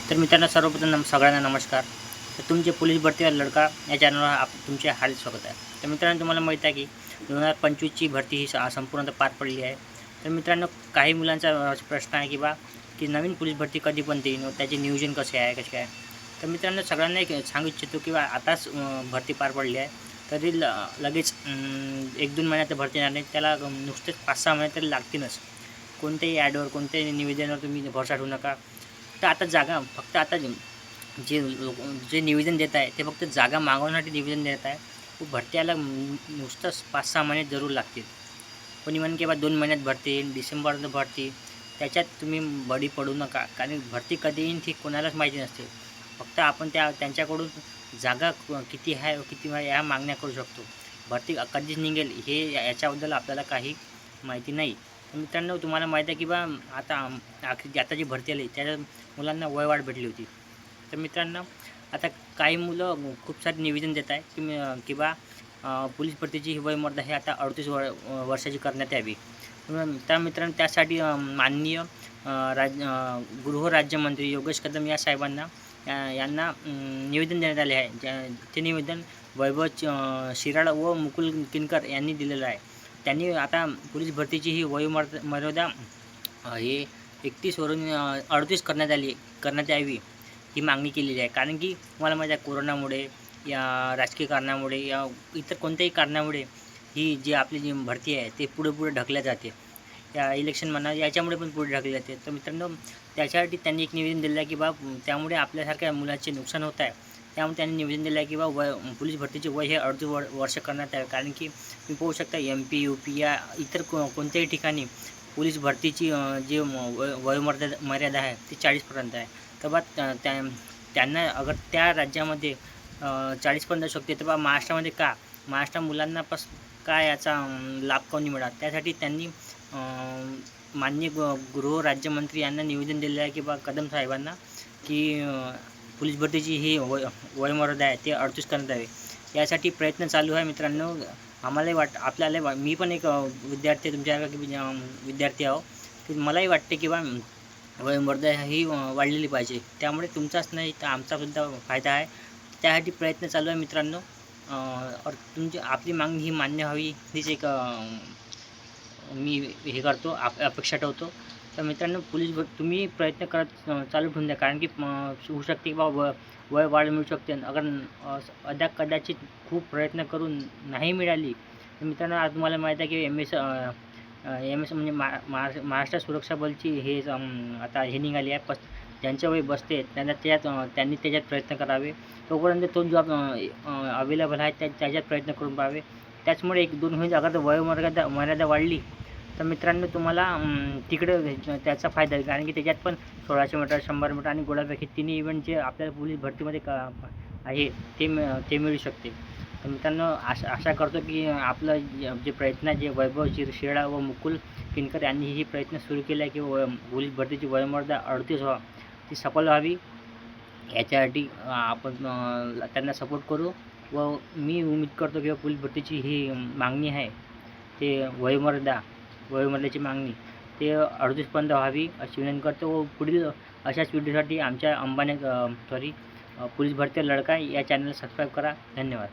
तर मित्रांनो, सर्वप्रथम सगळ्यांना नमस्कार. तर तुमचे पोलीस भरती लडका या चॅनलवर तुमचे हार्दिक स्वागत आहे. तर मित्रांनो, तुम्हाला माहीत आहे की 2025ची भरती ही संपूर्णतः पार पडली आहे. तर मित्रांनो, काही मुलांचा प्रश्न आहे की नवीन पोलीस भरती कधी बनते व त्याचे नियोजन कसे आहे कसे आहे. तर मित्रांनो, सगळ्यांना एक सांगू इच्छितो की आताच भरती पार पडली आहे, तरी लगेच 1-2 महिन्यात भरती येणार नाही. त्याला नुसतेच 5-6 महिने तरी लागतीलच. कोणत्याही ॲडवर कोणत्याही निवेदनावर तुम्ही भरसा ठेवू नका. तर आता जागा फक्त आता जे निवेदन देत आहे ते फक्त जागा मागवण्यासाठी निवेदन देत आहे. भरती यायला नुसतंच 5-6 महिने जरूर लागतील. कोणी म्हणेन की 2 महिन्यात भरती येईल, डिसेंबरमध्ये भरती. त्याच्यात तुम्ही बळी पडू नका, कारण भरती कधी येईल ती कोणालाच माहिती नसते. फक्त आपण त्यांच्याकडून जागा किती आहे किती आहे ह्या मागण्या करू शकतो. भरती कधी निघेल हे याच्याबद्दल आपल्याला काही माहिती नाही. मित्रांनो, तुम्हाला माहीत आहे की आता जी भरती आली त्या मुलांना वयवाढ भेटली होती. तर मित्रांनो, आता काही मुलं खूप सारे निवेदन देत आहे की पोलीस भरतीची ही वयमर्यादा हे आता 38 वर्षाची करण्यात यावी. त्या मित्रांनो, त्यासाठी माननीय गृहराज्यमंत्री योगेश कदम या साहेबांना यांना निवेदन देण्यात आले आहे. ते निवेदन वैभव शिराळ व मुकुल किनकर यांनी दिलेलं आहे. त्यांनी आता पोलीस भरतीची ही वयोमर्यादा हे 31 वरून 38 करण्यात यावी ही मागणी केलेली आहे. कारण की तुम्हाला माहीत आहे, कोरोनामुळे या राजकीय कारणामुळे या इतर कोणत्याही कारणामुळे ही जी आपली जी भरती आहे ते पुढे ढकलल्या जाते. या इलेक्शन म्हणा याच्यामुळे पण पुढे ढकलले जाते. तर मित्रांनो, त्याच्यासाठी त्यांनी एक निवेदन दिलं आहे की त्यामुळे आपल्यासारख्या मुलाचे नुकसान होत आहे. त्यामुळे त्यांनी निवेदन दिलं आहे की पोलीस भरतीचे वय हे 38 वर्ष करण्यात यावे. कारण की तुम्ही पाहू शकता, MP, UP या इतर कोणत्याही ठिकाणी पोलीस भरतीची जी वयोमर्यादा आहे ती 40पर्यंत आहे. तर त्यांना अगर त्या राज्यामध्ये 40पर्यंत जाऊ शकते, तर महाराष्ट्रामध्ये महाराष्ट्र मुलांना का याचा लाभ कोणी मिळाला. त्यासाठी त्यांनी माननीय गृहराज्यमंत्री यांना निवेदन दिलेलं आहे की कदम साहेबांना की पोलीस भरतीची ही वयोमर्यादा आहे ते 38 करण्यात यावे. यासाठी प्रयत्न चालू आहे. मित्रांनो, आपल्याला मी पण एक विद्यार्थी तुमच्या विद्यार्थी आहो, की मलाही वाटते की वयोमर्यादा ही वाढलेली पाहिजे. त्यामुळे तुमचाच नाही तर आमचासुद्धा फायदा आहे. त्यासाठी प्रयत्न चालू आहे मित्रांनो. आपली मागणी ही मान्य व्हावी हीच एक मी हे करतो, अपेक्षा ठेवतो. तर मित्रांनो, तुम्ही प्रयत्न चालू ठेवून द्या. कारण की होऊ शकते की वय वाढ मिळू शकते. अगर कदाचित खूप प्रयत्न करून नाही मिळाली तर मित्रांनो, आज तुम्हाला माहीत आहे की MS म्हणजे महाराष्ट्र सुरक्षा बलची हे आता हे निघाली आहे. ज्यांच्या वय बसते त्यांनी त्याच्यात प्रयत्न करावे. तोपर्यंत तो जॉब अवेलेबल आहे त्याच्यात प्रयत्न करून पाहावे. त्याचमुळे 1-2 होईल. अगर मर्यादा वाढली तर मित्रांनो, तुम्हाला तिकडे त्याचा फायदा आहे. कारण की त्याच्यात पण 1600 मीटर, 100 मीटर आणि गोळाफेक हे तिन्ही इव्हेंट जे आपल्याला पोलीस भरतीमध्ये आहे ते मिळू शकते. तर मित्रांनो, आशा करतो की आपलं जे प्रयत्न जे वैभव शिराळा व मुकुल किनकर यांनी ही प्रयत्न सुरू केला आहे की पोलीस भरतीची वयोमर्यादा 38 ती सफल व्हावी. याच्यासाठी आपण त्यांना सपोर्ट करू. व मी उम्मीद करतो की पोलीस भरतीची ही मागणी आहे ते वयोमर्यादेची मागणी ते 38पर्यंत व्हावी अशी विनंती करतो. व पुढील अशाच व्हिडिओसाठी आमच्या पोलीस भरती लडका या चॅनलला सबस्क्राईब करा. धन्यवाद.